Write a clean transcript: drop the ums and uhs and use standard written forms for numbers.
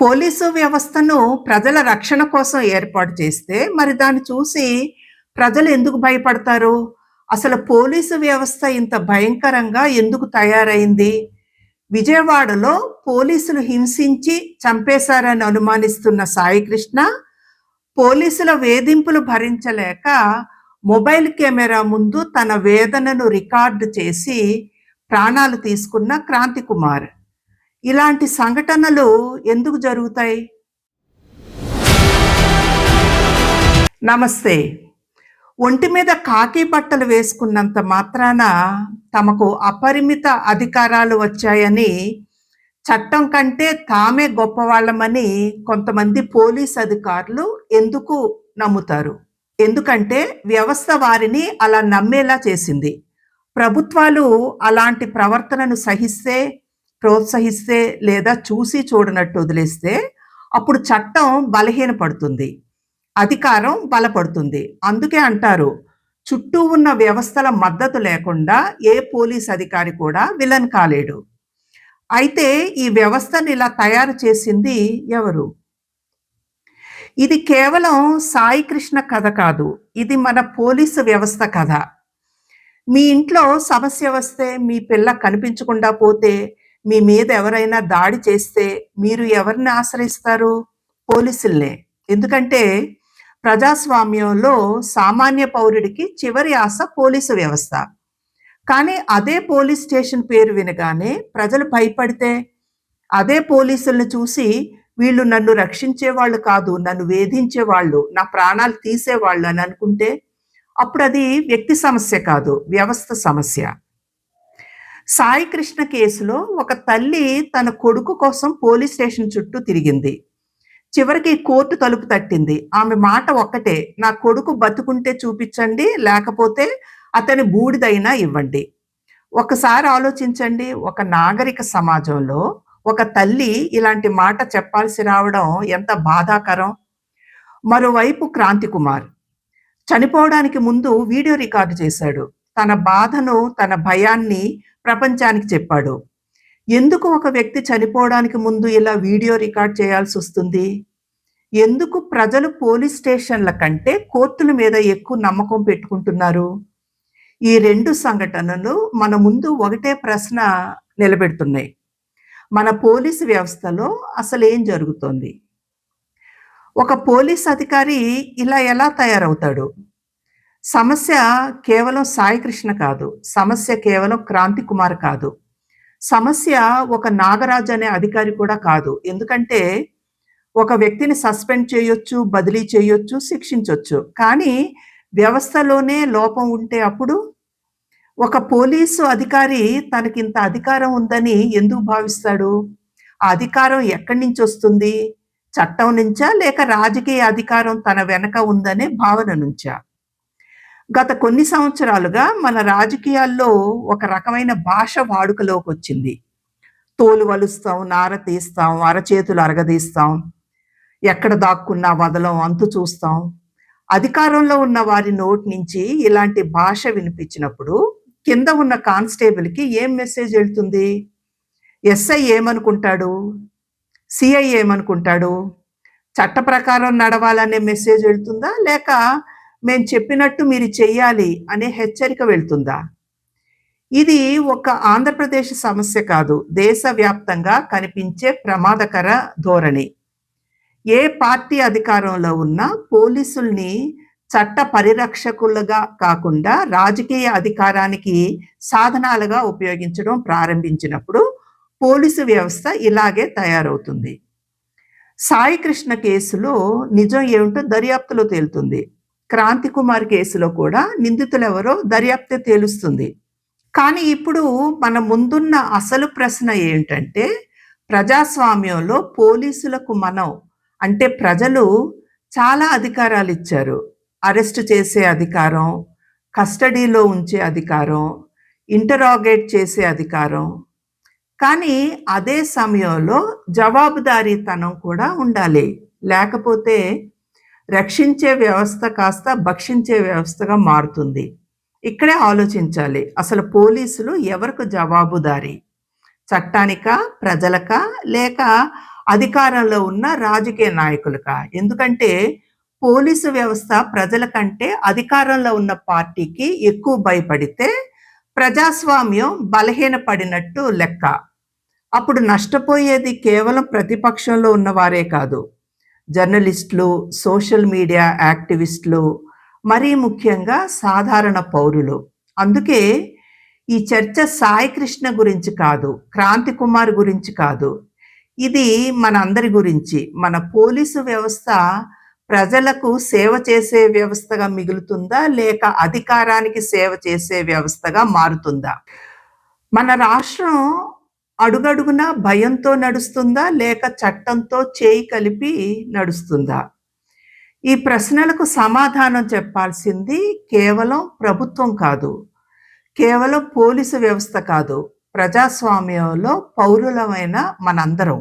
Police వ్యవస్థను ప్రజల రక్షణ కోసం ఏర్పాటు చేస్తే, మరి దాన్ని చూసి ప్రజలు ఎందుకు భయపడతారు? అసలు పోలీసు వ్యవస్థ ఇంత భయంకరంగా ఎందుకు తయారైంది? విజయవాడలో పోలీసులు హింసించి చంపేశారని అనుమానిస్తున్న సాయికృష్ణ, పోలీసుల వేధింపులు భరించలేక మొబైల్ కెమెరా ముందు తన వేదనను రికార్డు చేసి ప్రాణాలు తీసుకున్న క్రాంతికుమార్. ఇలాంటి సంఘటనలు ఎందుకు జరుగుతాయి? నమస్తే. ఒంటి మీద కాకి బట్టలు వేసుకున్నంత మాత్రాన తమకు అపరిమిత అధికారాలు వచ్చాయని, చట్టం కంటే తామే గొప్పవాళ్ళమని కొంతమంది పోలీస్ అధికారులు ఎందుకు నమ్ముతారు? ఎందుకంటే వ్యవస్థ వారిని అలా నమ్మేలా చేసింది. ప్రభుత్వాలు అలాంటి ప్రవర్తనను ప్రోత్సహిస్తే లేదా చూసి చూడనట్టు వదిలేస్తే అప్పుడు చట్టం బలహీనపడుతుంది, అధికారం బలపడుతుంది. అందుకే అంటారు, చుట్టూ ఉన్న వ్యవస్థల మద్దతు లేకుండా ఏ పోలీస్ అధికారి కూడా విలన్ కాలేడు. అయితే ఈ వ్యవస్థను ఇలా తయారు చేసింది ఎవరు? ఇది కేవలం సాయి కృష్ణ కథ కాదు, ఇది మన పోలీసు వ్యవస్థ కథ. మీ ఇంట్లో సమస్య వస్తే, మీ పిల్ల కనిపించకుండా పోతే, మీ మీద ఎవరైనా దాడి చేస్తే మీరు ఎవరిని ఆశ్రయిస్తారు? పోలీసుల్నే. ఎందుకంటే ప్రజాస్వామ్యంలో సామాన్య పౌరుడికి చివరి ఆశ పోలీసు వ్యవస్థ. కానీ అదే పోలీస్ స్టేషన్ పేరు వినగానే ప్రజలు భయపడితే, అదే పోలీసులను చూసి వీళ్ళు నన్ను రక్షించేవాళ్ళు కాదు, నన్ను వేధించేవాళ్ళు, నా ప్రాణాలు తీసేవాళ్ళు అని అనుకుంటే అప్పుడు అది వ్యక్తి సమస్య కాదు, వ్యవస్థ సమస్య. సాయి కృష్ణ కేసులో ఒక తల్లి తన కొడుకు కోసం పోలీస్ స్టేషన్ చుట్టూ తిరిగింది. చివరికి కోర్టు తలుపు తట్టింది. ఆమె మాట ఒక్కటే, నా కొడుకు బతుకుంటే చూపించండి, లేకపోతే అతని బూడిదైనా ఇవ్వండి. ఒకసారి ఆలోచించండి, ఒక నాగరిక సమాజంలో ఒక తల్లి ఇలాంటి మాట చెప్పాల్సి రావడం ఎంత బాధాకరం. మరోవైపు క్రాంతికుమార్ చనిపోవడానికి ముందు వీడియో రికార్డు చేశాడు. తన బాధను, తన భయాన్ని ప్రపంచానికి చెప్పాడు. ఎందుకు ఒక వ్యక్తి చనిపోవడానికి ముందు ఇలా వీడియో రికార్డ్ చేయాల్సి వస్తుంది? ఎందుకు ప్రజలు పోలీస్ స్టేషన్ల కంటే కోర్టుల మీద ఎక్కువ నమ్మకం పెట్టుకుంటున్నారు? ఈ రెండు సంఘటనలు మన ముందు ఒకటే ప్రశ్న నిలబెడుతున్నాయి. మన పోలీసు వ్యవస్థలో అసలు ఏం జరుగుతోంది? ఒక పోలీస్ అధికారి ఇలా ఎలా తయారవుతాడు? సమస్య కేవలం సాయి కృష్ణ కాదు, సమస్య కేవలం క్రాంతికుమార్ కాదు, సమస్య ఒక నాగరాజు అనే అధికారి కూడా కాదు. ఎందుకంటే ఒక వ్యక్తిని సస్పెండ్ చేయొచ్చు, బదిలీ చేయొచ్చు, శిక్షించొచ్చు. కానీ వ్యవస్థలోనే లోపం ఉంటే అప్పుడు ఒక పోలీసు అధికారి తనకింత అధికారం ఉందని ఎందుకు భావిస్తాడు? ఆ అధికారం ఎక్కడి నుంచి వస్తుంది? చట్టం నుంచా, లేక రాజకీయ అధికారం తన వెనక ఉందనే భావన నుంచా? గత కొన్ని సంవత్సరాలుగా మన రాజకీయాల్లో ఒక రకమైన భాష వాడుకలోకి వచ్చింది. తోలు వలుస్తాం, నార తీస్తాం, అరచేతులు అరగదీస్తాం, ఎక్కడ దాక్కున్నా వదలం, అంతు చూస్తాం. అధికారంలో ఉన్న వారి నోటి నుంచి ఇలాంటి భాష వినిపించినప్పుడు కింద ఉన్న కానిస్టేబుల్కి ఏం మెసేజ్ వెళ్తుంది? ఎస్ఐ ఏమనుకుంటాడు? సిఐ ఏమనుకుంటాడు? చట్ట ప్రకారం నడవాలనే మెసేజ్ వెళ్తుందా, లేక మేము చెప్పినట్టు మీరు చెయ్యాలి అనే హెచ్చరిక వెళ్తుందా? ఇది ఒక ఆంధ్రప్రదేశ్ సమస్య కాదు, దేశవ్యాప్తంగా కనిపించే ప్రమాదకర ధోరణి. ఏ పార్టీ అధికారంలో ఉన్నా పోలీసుల్ని చట్ట పరిరక్షకులుగా కాకుండా రాజకీయ అధికారానికి సాధనాలుగా ఉపయోగించడం ప్రారంభించినప్పుడు పోలీసు వ్యవస్థ ఇలాగే తయారవుతుంది. సాయి కృష్ణ కేసులో నిజం ఏమిటో దర్యాప్తులో తేలుతుంది. క్రాంతికుమార్ కేసులో కూడా నిందితులెవరో దర్యాప్తే తేలుస్తుంది. కానీ ఇప్పుడు మన ముందున్న అసలు ప్రశ్న ఏంటంటే, ప్రజాస్వామ్యంలో పోలీసులకు అంటే ప్రజలు చాలా అధికారాలు ఇచ్చారు. అరెస్ట్ చేసే అధికారం, కస్టడీలో ఉంచే అధికారం, ఇంటరాగేట్ చేసే అధికారం. కానీ అదే సమయంలో జవాబుదారీతనం కూడా ఉండాలి. లేకపోతే రక్షించే వ్యవస్థ కాస్త భక్షించే వ్యవస్థగా మారుతుంది. ఇక్కడే ఆలోచించాలి, అసలు పోలీసులు ఎవరికి జవాబుదారీ? చట్టానికా, ప్రజలకా, లేక అధికారంలో ఉన్న రాజకీయ నాయకులకా? ఎందుకంటే పోలీసు వ్యవస్థ ప్రజల కంటే అధికారంలో ఉన్న పార్టీకి ఎక్కువ భయపడితే ప్రజాస్వామ్యం బలహీనపడినట్టు లెక్క. అప్పుడు నష్టపోయేది కేవలం ప్రతిపక్షంలో ఉన్నవారే కాదు. జర్నలిస్టులు, సోషల్ మీడియా యాక్టివిస్టులు, మరీ ముఖ్యంగా సాధారణ పౌరులు. అందుకే ఈ చర్చ సాయి కృష్ణ గురించి కాదు, క్రాంతి కుమార్ గురించి కాదు. ఇది మనందరి గురించి. మన పోలీసు వ్యవస్థ ప్రజలకు సేవ చేసే వ్యవస్థగా మిగులుతుందా? లేక అధికారానికి సేవ చేసే వ్యవస్థగా మారుతుందా? మన రాష్ట్రం అడుగడుగునా భయంతో నడుస్తుందా? లేక చట్టంతో చేయి కలిపి నడుస్తుందా? ఈ ప్రశ్నలకు సమాధానం చెప్పాల్సింది కేవలం ప్రభుత్వం కాదు. కేవలం పోలీసు వ్యవస్థ కాదు. ప్రజాస్వామ్యంలో పౌరులమైన మనందరం.